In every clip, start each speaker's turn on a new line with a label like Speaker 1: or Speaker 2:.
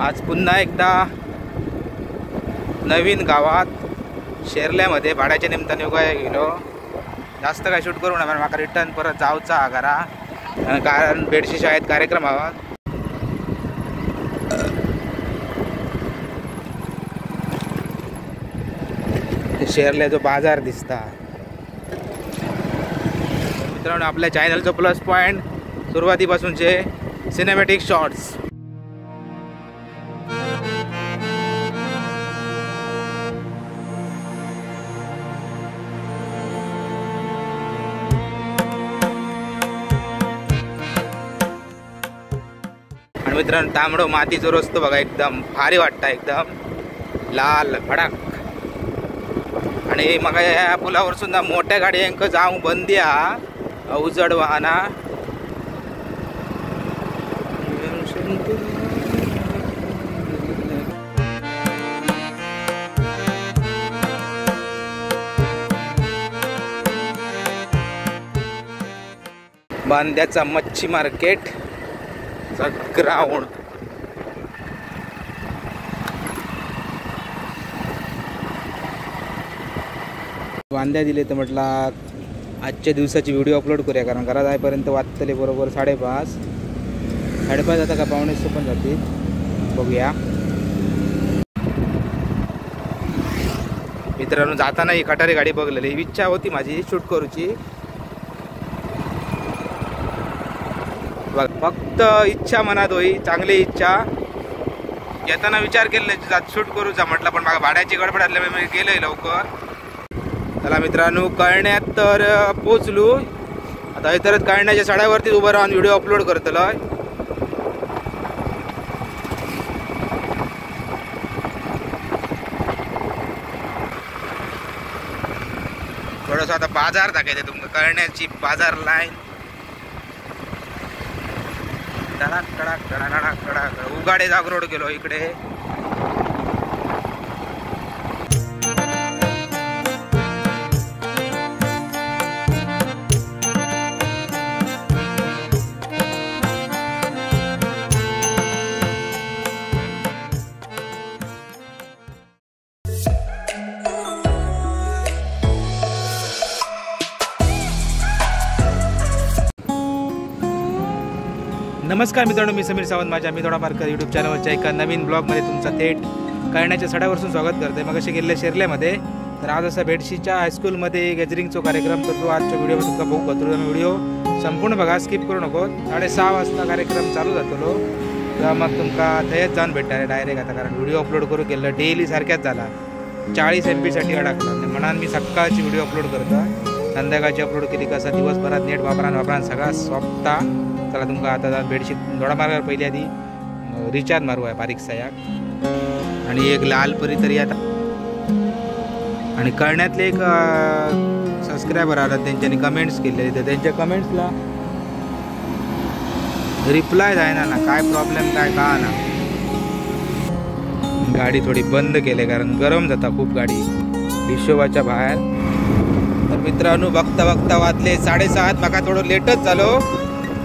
Speaker 1: आज पुन्हा एकदा नवीन गावात शेरल्यामध्ये भाड्याच्या निमित्ताने उगाय गेलो. जास्त काय शूट करू नका, म्हाका रिटर्न परत जाऊचा हा घरा, कारण बेडशी शाळेत कार्यक्रम हवा. शेरल्याचो बाजार दिसता. मित्रांनो, आपल्या चॅनलचो प्लस पॉइंट सुरुवातीपासूनचे सिनेमॅटिक शॉट्स. आणि मित्रांनो, तांबडो मातीचो रस्तो बघा, एकदम भारी वाटता, एकदम लाल भडाक. आणि मग या पुलावर सुद्धा मोठ्या गाडयांक जाऊ बंदी हा, उजड वाहना. बांद्याचा मच्छी मार्केट ग्राउंड. बांद्या दिले तर म्हटलं आजच्या दिवसाची व्हिडिओ अपलोड करूया, कारण घरात जाईपर्यंत वाजतले बरोबर 5:30. आता का 5:45 पण जातील, बघूया. मित्रांनो, जाताना ही कटारी गाडी बघलेली, इच्छा होती माझी शूट करूची, फक्त इच्छा मनात होई, चांगली इच्छा. येताना विचार केले शूट करूचा म्हटलं, पण मला भाड्याची गडबड असल्यामुळे मी गेलोय लवकर. चला मित्रांनो, कळण्यात तर पोचलो. आता इतरच कळण्याच्या सड्यावरती उभं राहून व्हिडिओ अपलोड करतलो. थोडंसं आता बाजार दाखवते तुमका, कळण्याची बाजार लाईन. धडाक धडाक धडाक धडाक उगाडे जागरोड गेलो इकडे. नमस्कार मित्रांनो, मी समीर सावंत, माझ्या मी थोडा मार्कर यूट्यूब चॅनलवरच्या एका नवीन ब्लॉगमध्ये तुमचं थेट कळण्याच्या सड्यावरसून स्वागत करते. मग असे गेले शेरल्यामध्ये, तर आज असा बेडशीच्या हायस्कूलमध्ये गॅदरिंगचा कार्यक्रम करतो. आजच्या व्हिडिओमध्ये तुमचा भाऊ कतरू व्हिडिओ संपूर्ण बघा, स्किप करू नको. 6:30 वाजता कार्यक्रम चालू जातलो, तेव्हा मग तुमका थंयच जाऊन भेटणार डायरेक्ट. आता कारण व्हिडिओ अपलोड करू केलं डेली सारख्याच झाला, 40 MB साठी अडकला. म्हणून मी सकाळची व्हिडिओ अपलोड करतो, संध्याकाळची अपलोड केली कसा दिवसभरात नेट वापरान सगळा सोपता. चला तुमका आता बेडशीट दोडा मार्गावर पहिली आधी रिचार्ज मारू आहे बारीकसा याक. आणि एक लाल परी तरी आता. आणि कळण्यातले एक सबस्क्रायबर आला, त्यांच्यानी कमेंट्स केलेले, तर त्यांच्या कमेंट्सला रिप्लाय जायना ना, काय प्रॉब्लेम काय का ना. गाडी थोडी बंद केली कारण गरम जाता खूप गाडी हिशोबाच्या बाहेर. तर मित्रांनो, बघता बघता वाजले 6:30. माका थोडं लेटच झालो.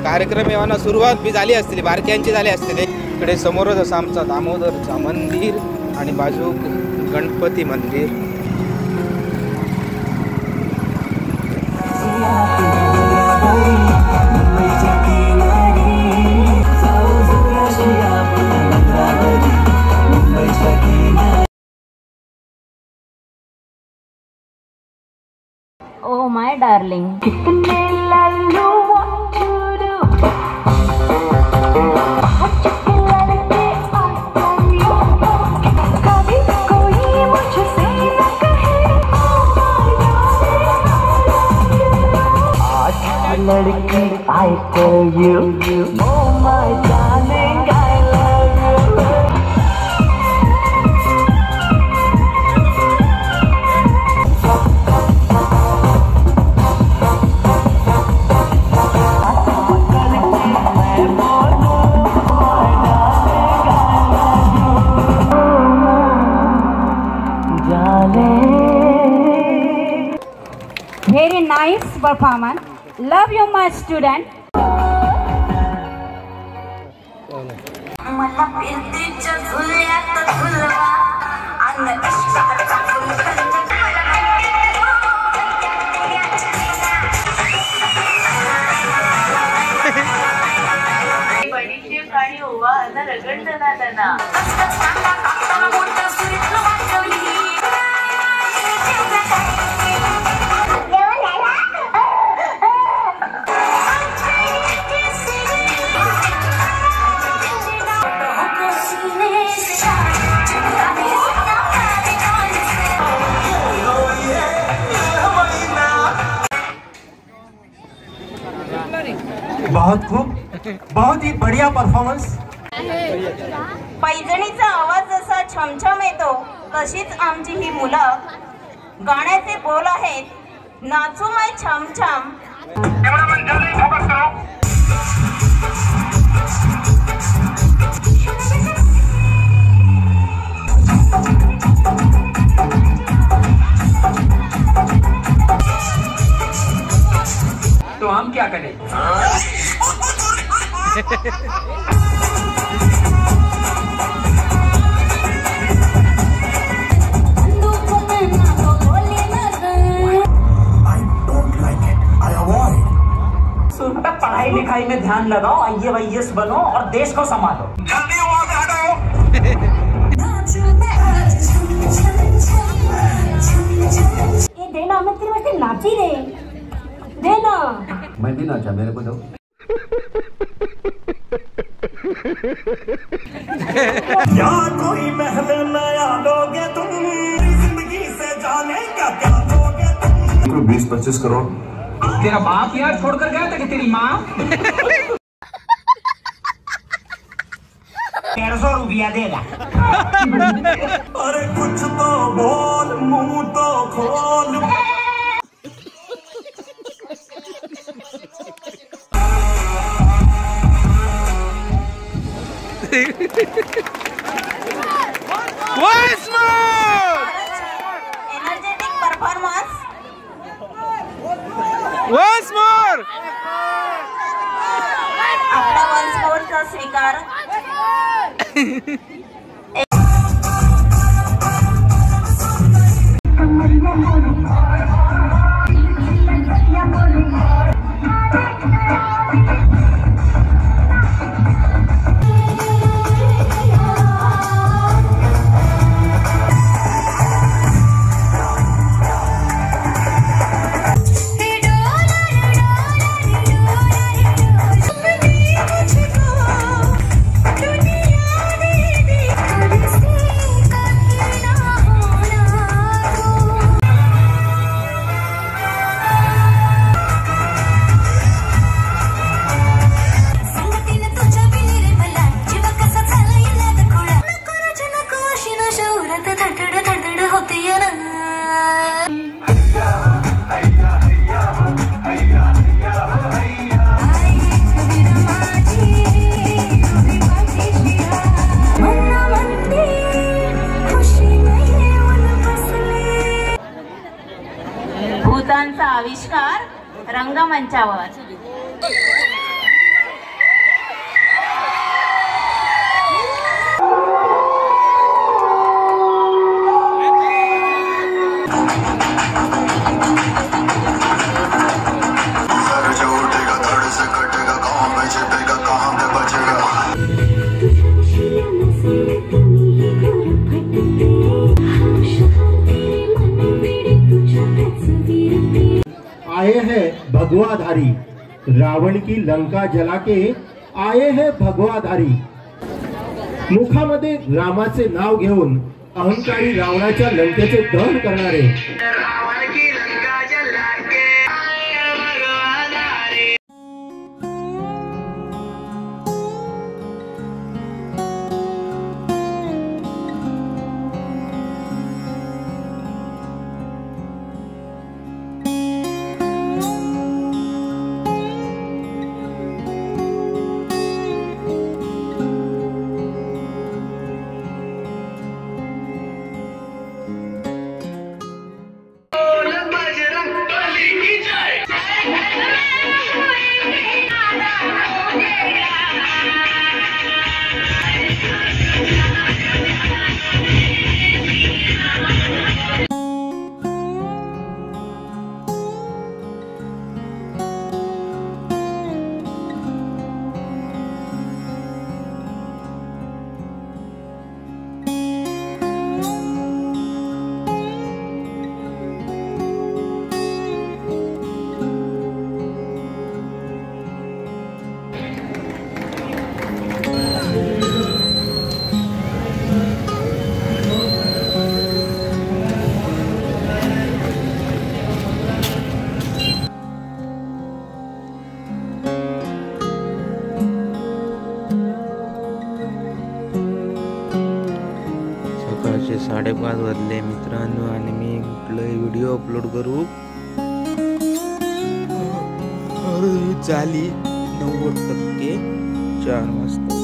Speaker 1: कार्यक्रम येवाना सुरुवात बी झाली असतील, बारक्यांची झाली असतील. इकडे समोरच असं आमचा दामोदरचा मंदिर आणि बाजू गणपती मंदिर.
Speaker 2: Oh my darling, कितने लालू want to do. कभी कोई मुझसे न कहे आज लड़की I tell you, oh my darling, I love you. Very nice performance. Love you, my student.
Speaker 3: बडीशेप आणि ओवा अन्न रगडतना त्यांना
Speaker 4: बहुत खूब, बहुत ही बढ़िया परफॉर्मन्स.
Speaker 5: पैजणीचा आवाज जसा छमछम येतो तशीच आमची ही मुलं गाण्याचे बोल आहेत नाचू मै छमछम.
Speaker 4: तो हम क्या करें?
Speaker 2: पढ़ाई लिखाई में ध्यान लगाओ, IAS बनो और देश को संभालो. जल्दी वहां से हटाओ.
Speaker 5: ये देना मैं तेरे वास्ते नाची रे देना.
Speaker 4: मैं भी नाचा, मेरे को दो.
Speaker 2: क्या कोई महल नया लोगे तुम, जिंदगी से जाने क्या क्या लोगे तुम.
Speaker 4: 20-25 करोड़.
Speaker 2: तेरा बाप यार छोड़कर गया था कि तेरी माँ. 150 रुपया देगा. अरे कुछ तो बोल, मुंह तो खोल.
Speaker 1: Once more!
Speaker 5: Energetic performance.
Speaker 1: Once more!
Speaker 5: आपला वन्स मोरचा स्वीकार. भूतांचा आविष्कार रंगमंचावर.
Speaker 6: आए हैं भगवाधारी, रावण की लंका जला के आए हैं भगवाधारी. मुखामध्ये रामाचे नाव घेऊन अहंकारी रावणाच्या लंकेचे दहन करणारे.
Speaker 7: दुपारचे 5:30 वाजले मित्रांनो आणि मी म्हटलं व्हिडिओ अपलोड करू. झाली 90%. 4 वाजता